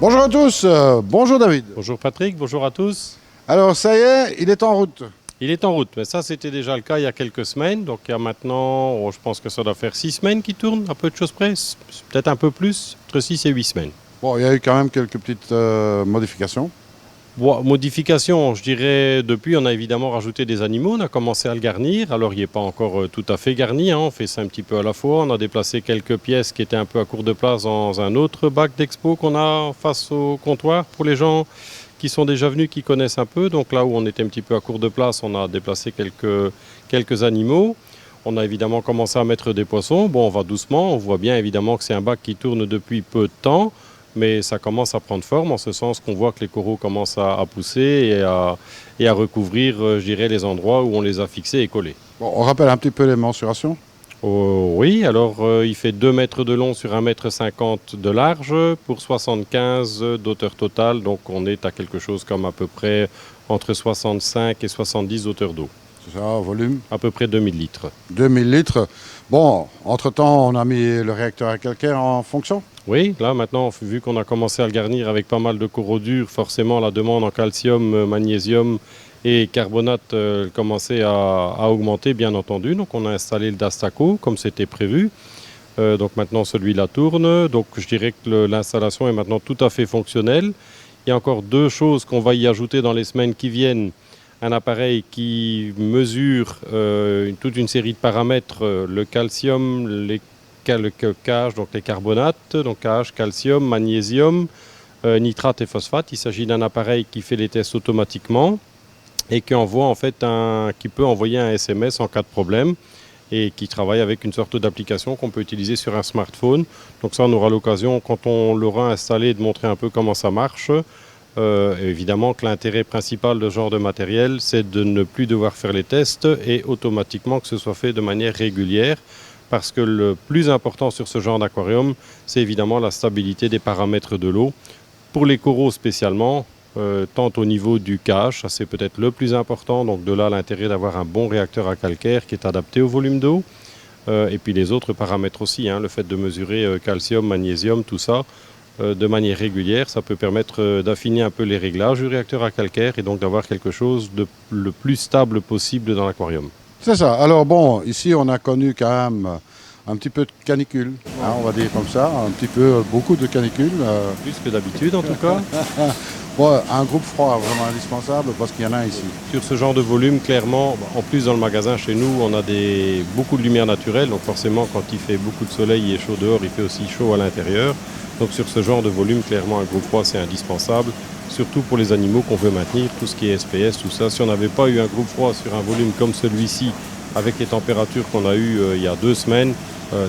Bonjour à tous, bonjour David. Bonjour Patrick, bonjour à tous. Alors ça y est, il est en route. Il est en route, mais ça c'était déjà le cas il y a quelques semaines. Donc il y a maintenant, je pense que ça doit faire 6 semaines qu'il tourne, à peu de choses près, peut-être un peu plus, entre 6 et 8 semaines. Bon, il y a eu quand même quelques petites modifications. Bon, modification, je dirais, depuis on a évidemment rajouté des animaux, on a commencé à le garnir. Alors il n'est pas encore tout à fait garni, hein, on fait ça un petit peu à la fois. On a déplacé quelques pièces qui étaient un peu à court de place dans un autre bac d'expo qu'on a face au comptoir pour les gens qui sont déjà venus, qui connaissent un peu. Donc là où on était un petit peu à court de place, on a déplacé quelques animaux. On a évidemment commencé à mettre des poissons. Bon, on va doucement, on voit bien évidemment que c'est un bac qui tourne depuis peu de temps. Mais ça commence à prendre forme en ce sens qu'on voit que les coraux commencent à pousser et à recouvrir, je dirais, les endroits où on les a fixés et collés. Bon, on rappelle un petit peu les mensurations. Oh, oui, alors il fait 2 mètres de long sur 1,50 m de large pour 75 d'auteur totale. Donc on est à quelque chose comme à peu près entre 65 et 70 hauteurs d'eau. C'est ça, volume. À peu près 2000 litres. 2000 litres. Bon, entre-temps, on a mis le réacteur à calcaire en fonction. Oui, là maintenant, vu qu'on a commencé à le garnir avec pas mal de coraux durs, forcément la demande en calcium, magnésium et carbonate commençait à augmenter, bien entendu. Donc on a installé le Dastaco comme c'était prévu. Donc maintenant celui-là tourne. Donc je dirais que l'installation est maintenant tout à fait fonctionnelle. Il y a encore 2 choses qu'on va y ajouter dans les semaines qui viennent. Un appareil qui mesure toute une série de paramètres, le calcium, le KH, donc les carbonates, donc KH, calcium, magnésium, nitrate et phosphate. Il s'agit d'un appareil qui fait les tests automatiquement et qui envoie en fait qui peut envoyer un SMS en cas de problème et qui travaille avec une sorte d'application qu'on peut utiliser sur un smartphone. Donc ça, on aura l'occasion, quand on l'aura installé, de montrer un peu comment ça marche. Évidemment que l'intérêt principal de ce genre de matériel, c'est de ne plus devoir faire les tests et automatiquement que ce soit fait de manière régulière. Parce que le plus important sur ce genre d'aquarium, c'est évidemment la stabilité des paramètres de l'eau. Pour les coraux spécialement, tant au niveau du KH, ça c'est peut-être le plus important. Donc de là l'intérêt d'avoir un bon réacteur à calcaire qui est adapté au volume d'eau. Et puis les autres paramètres aussi, hein, le fait de mesurer calcium, magnésium, tout ça, de manière régulière, ça peut permettre d'affiner un peu les réglages du réacteur à calcaire et donc d'avoir quelque chose de le plus stable possible dans l'aquarium. C'est ça. Alors bon, ici on a connu quand même un petit peu de canicule, hein, on va dire comme ça, un petit peu, beaucoup de canicule. Plus que d'habitude en tout cas. Bon, un groupe froid vraiment indispensable parce qu'il y en a ici. Sur ce genre de volume, clairement, en plus dans le magasin chez nous, on a beaucoup de lumière naturelle, donc forcément quand il fait beaucoup de soleil et chaud dehors, il fait aussi chaud à l'intérieur. Donc sur ce genre de volume, clairement un groupe froid c'est indispensable, surtout pour les animaux qu'on veut maintenir, tout ce qui est SPS, tout ça. Si on n'avait pas eu un groupe froid sur un volume comme celui-ci, avec les températures qu'on a eues il y a 2 semaines,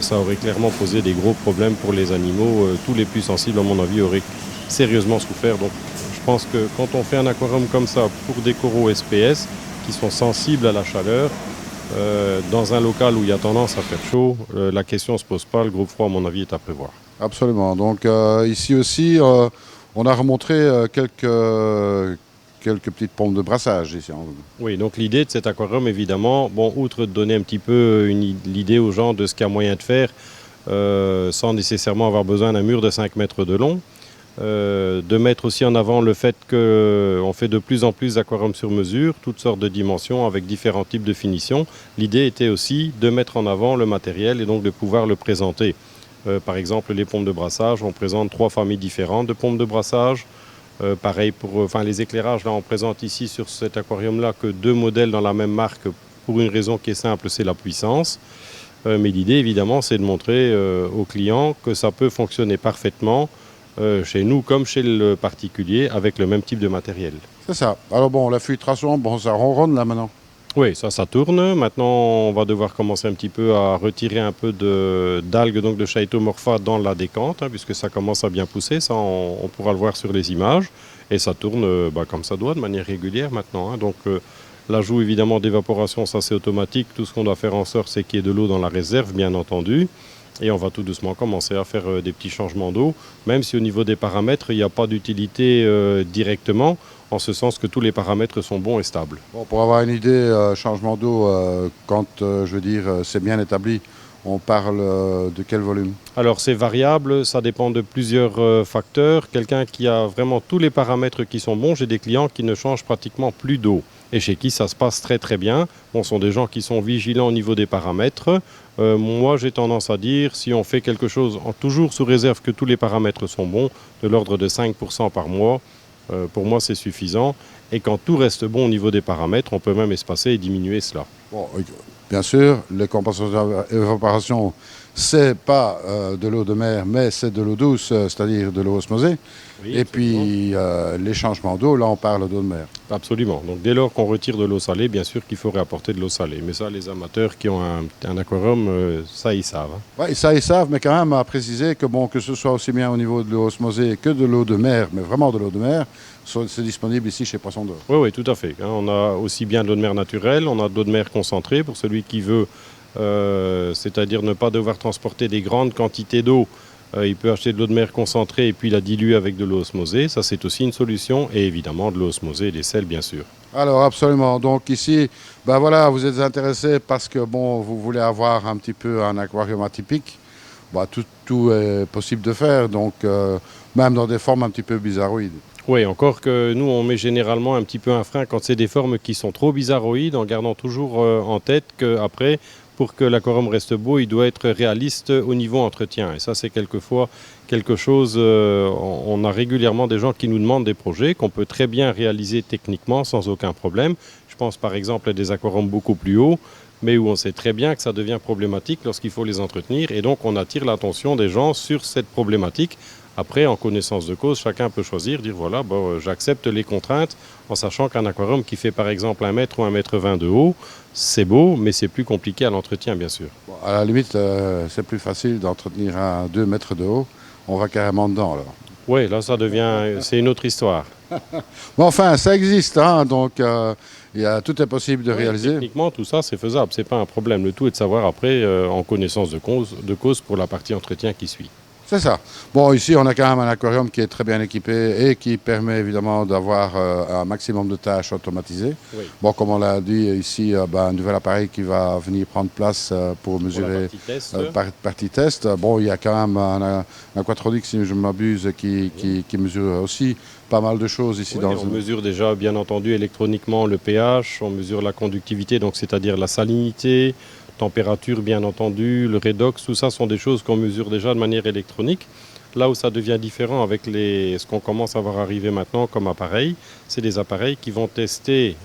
ça aurait clairement posé des gros problèmes pour les animaux. Tous les plus sensibles, à mon avis, auraient sérieusement souffert. Donc je pense que quand on fait un aquarium comme ça pour des coraux SPS qui sont sensibles à la chaleur, dans un local où il y a tendance à faire chaud, la question ne se pose pas. Le groupe froid, à mon avis, est à prévoir. Absolument. Donc ici aussi, on a remontré quelques petites pompes de brassage ici. Oui, donc l'idée de cet aquarium, évidemment, bon, outre de donner un petit peu l'idée aux gens de ce qu'il y a moyen de faire, sans nécessairement avoir besoin d'un mur de 5 mètres de long, de mettre aussi en avant le fait qu'on fait de plus en plus d'aquariums sur mesure, toutes sortes de dimensions avec différents types de finitions. L'idée était aussi de mettre en avant le matériel et donc de pouvoir le présenter. Par exemple, les pompes de brassage, on présente 3 familles différentes de pompes de brassage. Pareil pour les éclairages, là on présente ici sur cet aquarium-là que 2 modèles dans la même marque pour une raison qui est simple, c'est la puissance. Mais l'idée évidemment c'est de montrer aux clients que ça peut fonctionner parfaitement chez nous comme chez le particulier avec le même type de matériel. C'est ça. Alors bon, la filtration, bon, ça ronronne là maintenant. Oui, ça tourne. Maintenant, on va devoir commencer un petit peu à retirer un peu d'algues, donc de Chaetomorpha dans la décante, hein, puisque ça commence à bien pousser. Ça, on pourra le voir sur les images. Et ça tourne comme ça doit, de manière régulière maintenant. Hein. Donc, l'ajout évidemment d'évaporation, ça c'est automatique. Tout ce qu'on doit faire en sorte, c'est qu'il y ait de l'eau dans la réserve, bien entendu. Et on va tout doucement commencer à faire des petits changements d'eau, même si au niveau des paramètres, il n'y a pas d'utilité directement. en ce sens que tous les paramètres sont bons et stables. Bon, pour avoir une idée, changement d'eau, quand je veux dire c'est bien établi, on parle de quel volume? Alors c'est variable, ça dépend de plusieurs facteurs. Quelqu'un qui a vraiment tous les paramètres qui sont bons, j'ai des clients qui ne changent pratiquement plus d'eau et chez qui ça se passe très très bien. Bon, ce sont des gens qui sont vigilants au niveau des paramètres. Moi j'ai tendance à dire, si on fait quelque chose, toujours sous réserve que tous les paramètres sont bons, de l'ordre de 5% par mois, pour moi c'est suffisant. Et quand tout reste bon au niveau des paramètres, on peut même espacer et diminuer cela. Bon, bien sûr, les compensations d'évaporation, c'est pas de l'eau de mer, mais c'est de l'eau douce, c'est-à-dire de l'eau osmosée. Oui, Et puis les changements d'eau, là on parle d'eau de mer. absolument. Donc dès lors qu'on retire de l'eau salée, bien sûr qu'il faut réapporter de l'eau salée. Mais ça, les amateurs qui ont un aquarium, ça ils savent. Hein. Oui, ça ils savent, mais quand même à préciser que bon, que ce soit aussi bien au niveau de l'eau osmosée que de l'eau de mer, mais vraiment de l'eau de mer, c'est disponible ici chez Poisson d'Or. Oui, oui, tout à fait. Hein. On a aussi bien de l'eau de mer naturelle, on a de l'eau de mer concentrée pour celui qui veut, c'est-à-dire ne pas devoir transporter des grandes quantités d'eau. Il peut acheter de l'eau de mer concentrée et puis la diluer avec de l'eau osmosée. Ça, c'est aussi une solution. Et évidemment, de l'eau osmosée et des sels, bien sûr. Alors absolument. Donc ici, ben voilà, vous êtes intéressé parce que bon, vous voulez avoir un petit peu un aquarium atypique. Ben, tout est possible de faire, donc même dans des formes un petit peu bizarroïdes. Oui, encore que nous, on met généralement un petit peu un frein quand c'est des formes qui sont trop bizarroïdes, en gardant toujours en tête qu'après, pour que l'aquarium reste beau, il doit être réaliste au niveau entretien. Et ça, c'est quelquefois quelque chose, on a régulièrement des gens qui nous demandent des projets qu'on peut très bien réaliser techniquement sans aucun problème. Je pense par exemple à des aquariums beaucoup plus hauts, mais où on sait très bien que ça devient problématique lorsqu'il faut les entretenir. Et donc, on attire l'attention des gens sur cette problématique. Après, en connaissance de cause, chacun peut choisir, dire voilà, bon, j'accepte les contraintes en sachant qu'un aquarium qui fait par exemple 1 mètre ou 1,20 m de haut, c'est beau, mais c'est plus compliqué à l'entretien, bien sûr. Bon, à la limite, c'est plus facile d'entretenir un 2 mètres de haut. On va carrément dedans alors. Oui, là, ça devient, c'est une autre histoire. Bon, enfin, ça existe, hein, donc tout est possible de Oui, réaliser. techniquement, tout ça, c'est faisable, c'est pas un problème. Le tout est de savoir après, en connaissance de cause pour la partie entretien qui suit. C'est ça. Bon, ici, on a quand même un aquarium qui est très bien équipé et qui permet évidemment d'avoir un maximum de tâches automatisées. Oui. Bon, comme on l'a dit ici, un nouvel appareil qui va venir prendre place pour mesurer partie test. Bon, il y a quand même un aquatronique, si je ne m'abuse, qui mesure aussi pas mal de choses ici. Oui, on mesure déjà, bien entendu, électroniquement le pH, on mesure la conductivité, donc c'est-à-dire la salinité, température bien entendu, le redox, tout ça sont des choses qu'on mesure déjà de manière électronique. Là où ça devient différent avec ce qu'on commence à voir arriver maintenant comme appareil, c'est des appareils qui vont tester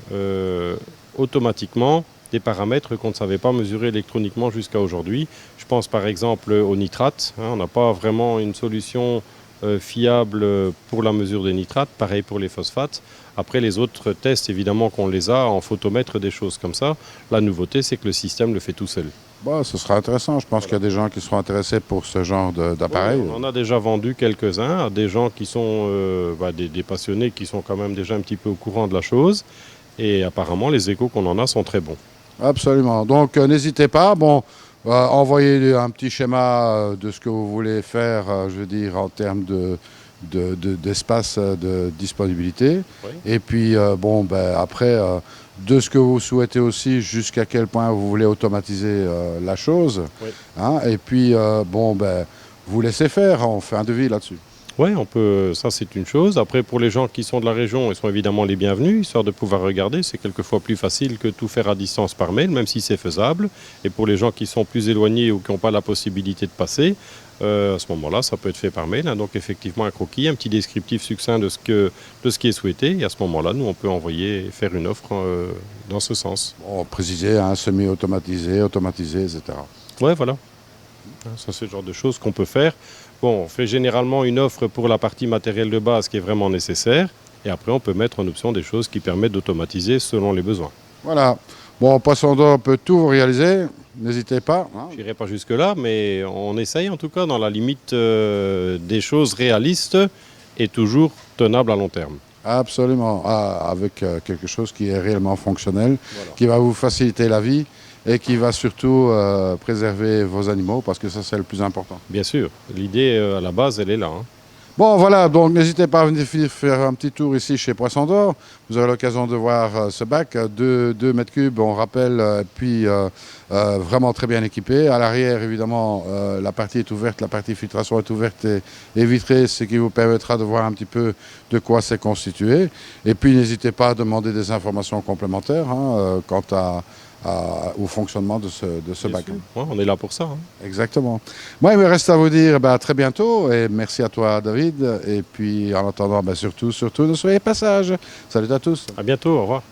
automatiquement des paramètres qu'on ne savait pas mesurer électroniquement jusqu'à aujourd'hui. Je pense par exemple au nitrate, hein, on n'a pas vraiment une solution fiable pour la mesure des nitrates, pareil pour les phosphates. Après les autres tests, évidemment qu'on les a en photomètre, des choses comme ça. La nouveauté, c'est que le système le fait tout seul. Bon, ce sera intéressant. Je pense qu'il y a des gens qui seront intéressés pour ce genre d'appareil. Oui, on en a déjà vendu quelques-uns à des gens qui sont des passionnés, qui sont quand même déjà un petit peu au courant de la chose. Et apparemment, les échos qu'on en a sont très bons. Absolument. Donc, n'hésitez pas. Bon, envoyez un petit schéma de ce que vous voulez faire, je veux dire, en termes d'espace de disponibilité. Oui. Et puis, après, de ce que vous souhaitez aussi, jusqu'à quel point vous voulez automatiser la chose. Oui. Hein, et puis, vous laissez faire. On fait un devis là-dessus. Oui, on peut, ça c'est une chose. Après, pour les gens qui sont de la région, ils sont évidemment les bienvenus, histoire de pouvoir regarder. C'est quelquefois plus facile que tout faire à distance par mail, même si c'est faisable. Et pour les gens qui sont plus éloignés ou qui n'ont pas la possibilité de passer, à ce moment-là, ça peut être fait par mail. Hein. Donc effectivement, un croquis, un petit descriptif succinct de ce qui est souhaité. Et à ce moment-là, nous, on peut envoyer, faire une offre dans ce sens. Bon, préciser, hein, semi-automatisé, automatisé, etc. Oui, voilà. Ça, c'est le genre de choses qu'on peut faire. Bon, on fait généralement une offre pour la partie matérielle de base qui est vraiment nécessaire. Et après, on peut mettre en option des choses qui permettent d'automatiser selon les besoins. Voilà. Bon, Poisson d'Or peut tout vous réaliser. N'hésitez pas. Hein. Je n'irai pas jusque-là, mais on essaye en tout cas dans la limite des choses réalistes et toujours tenables à long terme. Absolument. Avec quelque chose qui est réellement fonctionnel, voilà, qui va vous faciliter la vie et qui va surtout préserver vos animaux, parce que ça, c'est le plus important. Bien sûr. L'idée, à la base, elle est là. Hein. Bon, voilà, donc n'hésitez pas à venir faire un petit tour ici chez Poisson d'Or. Vous aurez l'occasion de voir ce bac, 2 mètres cubes, on rappelle, puis vraiment très bien équipé. À l'arrière, évidemment, la partie est ouverte, la partie filtration est ouverte et vitrée, ce qui vous permettra de voir un petit peu de quoi c'est constitué. Et puis, n'hésitez pas à demander des informations complémentaires quant au fonctionnement de ce bac. Ouais, on est là pour ça. Hein. Exactement. Moi, il me reste à vous dire à très bientôt et merci à toi, David. Et puis, en attendant, surtout, ne soyez pas sages. Salut à tous. À bientôt, au revoir.